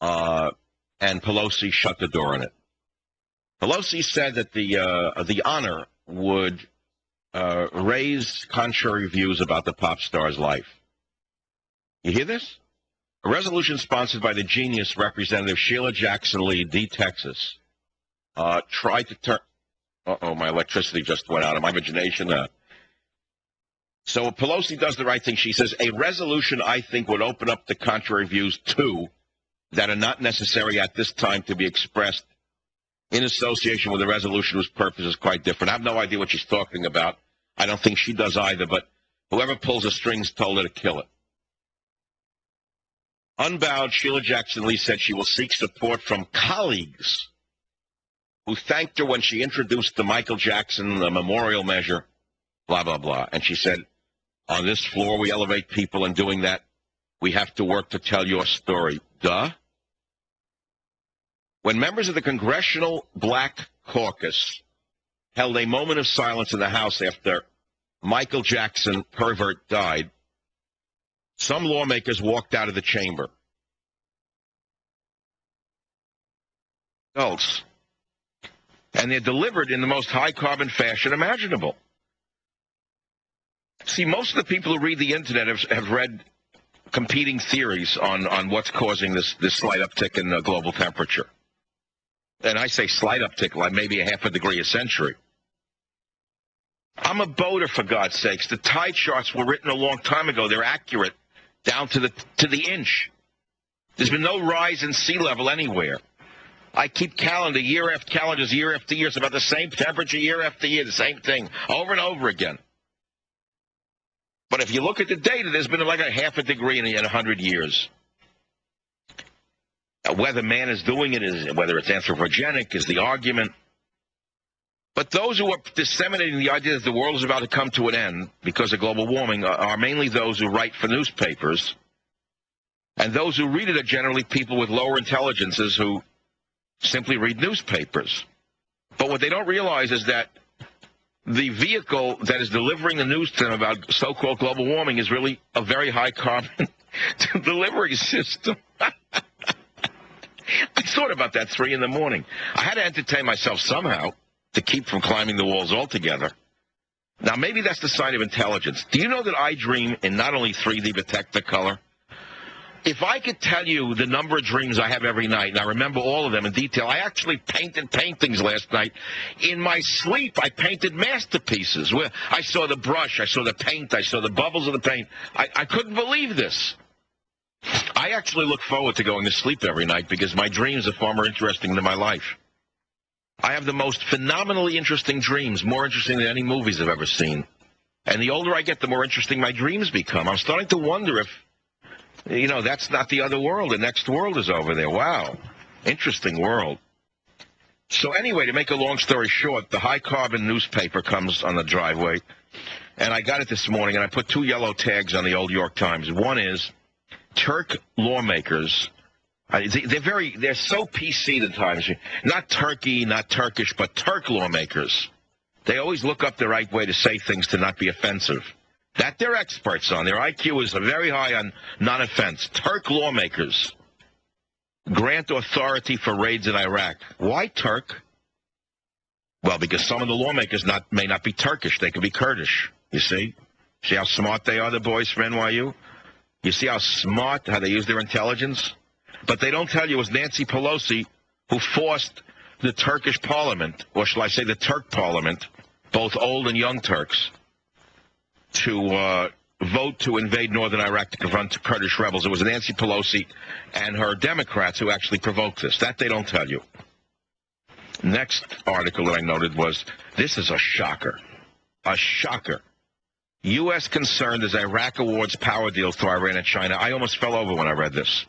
and Pelosi shut the door on it. Pelosi said that the honor would raise contrary views about the pop star's life. You hear this? A resolution sponsored by the genius Representative Sheila Jackson Lee, D. Texas, tried to turn... Uh-oh, my electricity just went out of my imagination. So Pelosi does the right thing. She says, a resolution, I think, would open up the contrary views, too, that are not necessary at this time to be expressed in association with a resolution whose purpose is quite different. I have no idea what she's talking about. I don't think she does either, but whoever pulls the strings told her to kill it. Unbowed, Sheila Jackson Lee said she will seek support from colleagues who thanked her when she introduced the Michael Jackson memorial measure, blah, blah, blah. And she said, on this floor we elevate people, and doing that we have to work to tell your story. Duh. When members of the Congressional Black Caucus held a moment of silence in the House after Michael Jackson, pervert, died, some lawmakers walked out of the chamber. Adults. And they're delivered in the most high-carbon fashion imaginable. See, most of the people who read the Internet have read competing theories on what's causing this slight uptick in global temperature. And I say slight uptick, like maybe a half a degree a century. I'm a boater, for God's sakes. The tide charts were written a long time ago. They're accurate down to the inch. There's been no rise in sea level anywhere. I keep calendars year after year. It's about the same temperature year after year, the same thing, over and over again. But if you look at the data, there's been like a half a degree in 100 years. Whether man is doing it, whether it's anthropogenic, is the argument. But those who are disseminating the idea that the world is about to come to an end because of global warming are mainly those who write for newspapers. And those who read it are generally people with lower intelligences who simply read newspapers. But what they don't realize is that the vehicle that is delivering the news to them about so-called global warming is really a very high-carbon delivery system. I thought about that 3 in the morning. I had to entertain myself somehow to keep from climbing the walls altogether. Now, maybe that's the sign of intelligence. Do you know that I dream in not only 3D but Technicolor? If I could tell you the number of dreams I have every night, and I remember all of them in detail, I actually painted paintings last night. In my sleep, I painted masterpieces. Where I saw the brush, I saw the paint, I saw the bubbles of the paint. I couldn't believe this. I actually look forward to going to sleep every night because my dreams are far more interesting than my life. I have the most phenomenally interesting dreams, more interesting than any movies I've ever seen. And the older I get, the more interesting my dreams become. I'm starting to wonder if, that's not the other world. The next world is over there. Wow. Interesting world. So anyway, to make a long story short, the high-carbon newspaper comes on the driveway, and I got it this morning, and I put 2 yellow tags on the old York Times. One is Turk lawmakers. They're so PC the Times. Not Turkey, not Turkish, but Turk lawmakers. They always look up the right way to say things to not be offensive. That they're experts on. Their IQ is very high on non-offense. Turk lawmakers grant authority for raids in Iraq. Why Turk? Well, because some of the lawmakers may not be Turkish. They could be Kurdish, you see? See how smart they are, the boys from NYU? You see how smart, how they use their intelligence? But they don't tell you it was Nancy Pelosi who forced the Turkish parliament, or shall I say the Turk parliament, both old and young Turks, to vote to invade northern Iraq to confront Kurdish rebels. It was Nancy Pelosi and her Democrats who actually provoked this. That they don't tell you. Next article that I noted was, this is a shocker. A shocker. U.S. concerned as Iraq awards power deals to Iran and China. I almost fell over when I read this.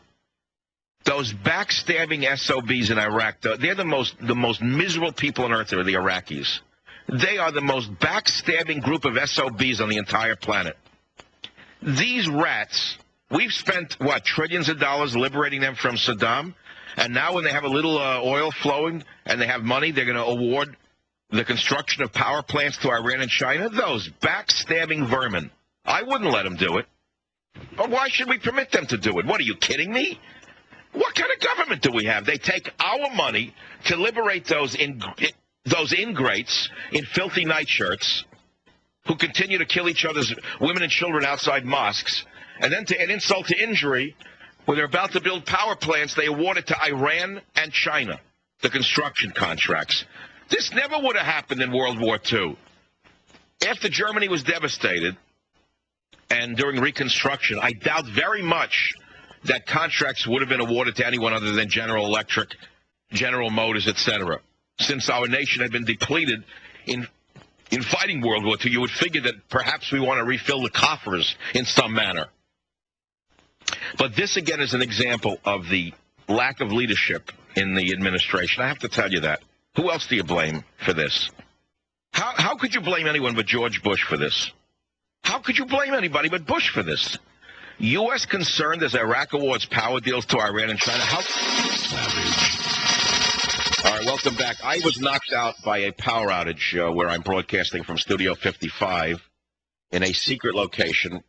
Those backstabbing SOBs in Iraq, they're the most miserable people on earth are the Iraqis. They are the most backstabbing group of SOBs on the entire planet. These rats, we've spent, trillions of dollars liberating them from Saddam, and now when they have a little oil flowing and they have money, they're going to award the construction of power plants to Iran and China. Those backstabbing vermin. I wouldn't let them do it. But why should we permit them to do it? What, are you kidding me? What kind of government do we have? They take our money to liberate those ingrates in filthy nightshirts who continue to kill each other's women and children outside mosques. And then to add insult to injury, when they're about to build power plants, they award it to Iran and China, the construction contracts. This never would have happened in World War II. After Germany was devastated, and during Reconstruction, I doubt very much that contracts would have been awarded to anyone other than General Electric, General Motors, etc. Since our nation had been depleted in fighting World War II, you would figure that perhaps we want to refill the coffers in some manner. But this, again, is an example of the lack of leadership in the administration. I have to tell you that. Who else do you blame for this? How could you blame anyone but George Bush for this? How could you blame anybody but Bush for this? U.S. concerned as Iraq awards power deals to Iran and China. How savage. All right, welcome back. I was knocked out by a power outage where I'm broadcasting from Studio 55 in a secret location.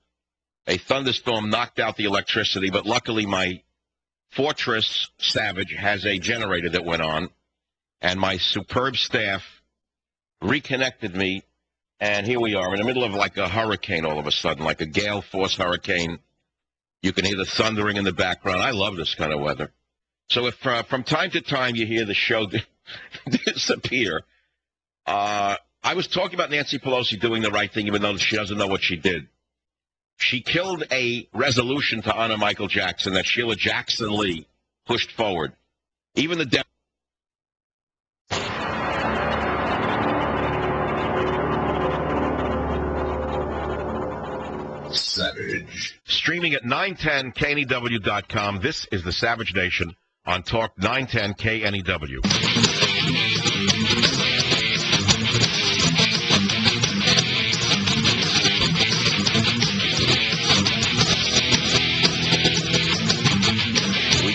A thunderstorm knocked out the electricity, but luckily my Fortress Savage has a generator that went on, and my superb staff reconnected me, and here we are in the middle of like a hurricane all of a sudden, like a gale force hurricane. You can hear the thundering in the background. I love this kind of weather. So if from time to time you hear the show disappear, I was talking about Nancy Pelosi doing the right thing even though she doesn't know what she did. She killed a resolution to honor Michael Jackson that Sheila Jackson Lee pushed forward. Even the Savage. Streaming at 910knew.com. This is the Savage Nation on Talk 910KNEW.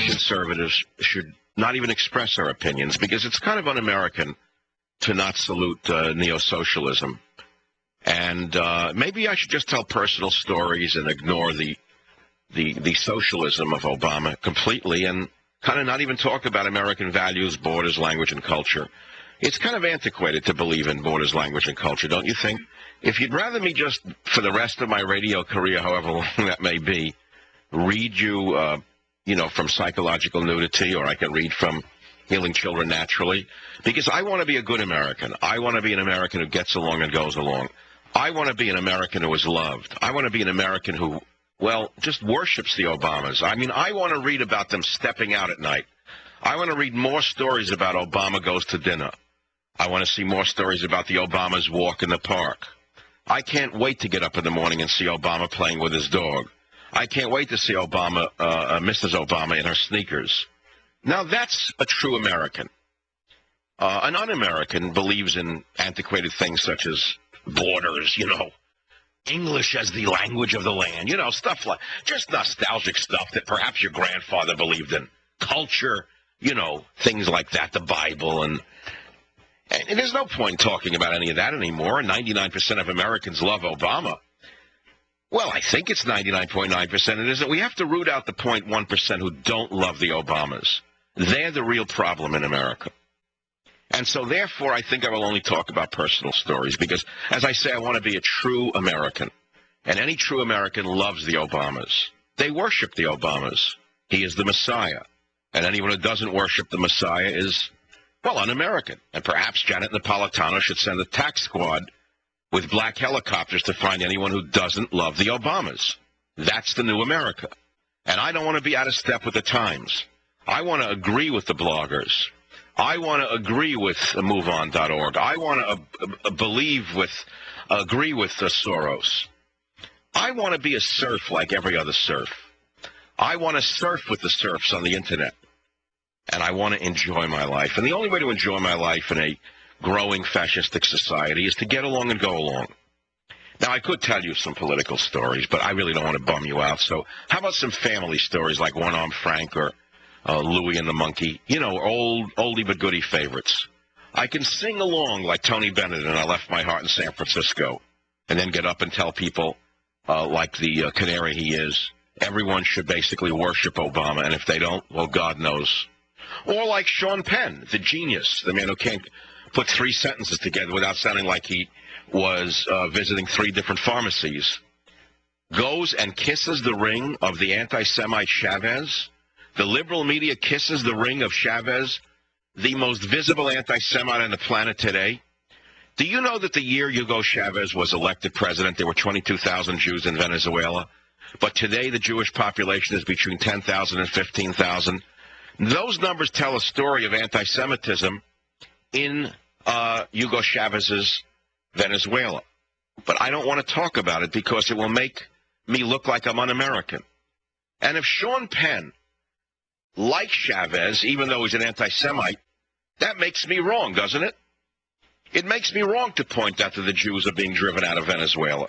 Conservatives should not even express our opinions because it's kind of un-American to not salute neo-socialism. And maybe I should just tell personal stories and ignore the socialism of Obama completely and kind of not even talk about American values, borders, language, and culture. It's kind of antiquated to believe in borders, language, and culture, don't you think? If you'd rather me just, for the rest of my radio career, however long that may be, read you from Psychological Nudity, or I can read from Healing Children Naturally, because I want to be a good American. I want to be an American who gets along and goes along. I want to be an American who is loved. I want to be an American who, just worships the Obamas. I mean, I want to read about them stepping out at night. I want to read more stories about Obama goes to dinner. I want to see more stories about the Obamas walk in the park. I can't wait to get up in the morning and see Obama playing with his dog. I can't wait to see Obama, Mrs. Obama in her sneakers. Now, that's a true American. An un-American believes in antiquated things such as borders, English as the language of the land, stuff like, just nostalgic stuff that perhaps your grandfather believed in. Culture, things like that, the Bible, and there's no point talking about any of that anymore. 99% of Americans love Obama. Well, I think it's 99.9%. It isn't. We have to root out the 0.1% who don't love the Obamas. They're the real problem in America. And so, therefore, I think I will only talk about personal stories because, as I say, I want to be a true American. And any true American loves the Obamas. They worship the Obamas. He is the Messiah. And anyone who doesn't worship the Messiah is, un-American. And perhaps Janet Napolitano should send a tax squad with black helicopters to find anyone who doesn't love the Obamas. That's the new America. And I don't want to be out of step with the times. I want to agree with the bloggers. I want to agree with moveon.org. I want to agree with Soros. I want to be a serf like every other serf. I want to surf with the serfs on the internet. And I want to enjoy my life. And the only way to enjoy my life in a growing fascistic society is to get along and go along. Now, I could tell you some political stories, but I really don't want to bum you out. So how about some family stories like One-Armed Frank or Louie and the Monkey? Oldie but goodie favorites. I can sing along like Tony Bennett and I Left My Heart in San Francisco, and then get up and tell people, like the canary he is, everyone should basically worship Obama, and if they don't, well, God knows. Or like Sean Penn, the genius, the man who can't put 3 sentences together without sounding like he was visiting 3 different pharmacies, goes and kisses the ring of the anti-Semite Chavez. The liberal media kisses the ring of Chavez, the most visible anti-Semite on the planet today. Do you know that the year Hugo Chavez was elected president, there were 22,000 Jews in Venezuela? But today the Jewish population is between 10,000 and 15,000. Those numbers tell a story of anti-Semitism in Hugo Chavez's Venezuela. But I don't want to talk about it because it will make me look like I'm un-American. And if Sean Penn likes Chavez, even though he's an anti-Semite, that makes me wrong, doesn't it? It makes me wrong to point out that the Jews are being driven out of Venezuela.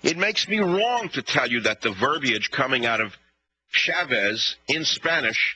It makes me wrong to tell you that the verbiage coming out of Chavez in Spanish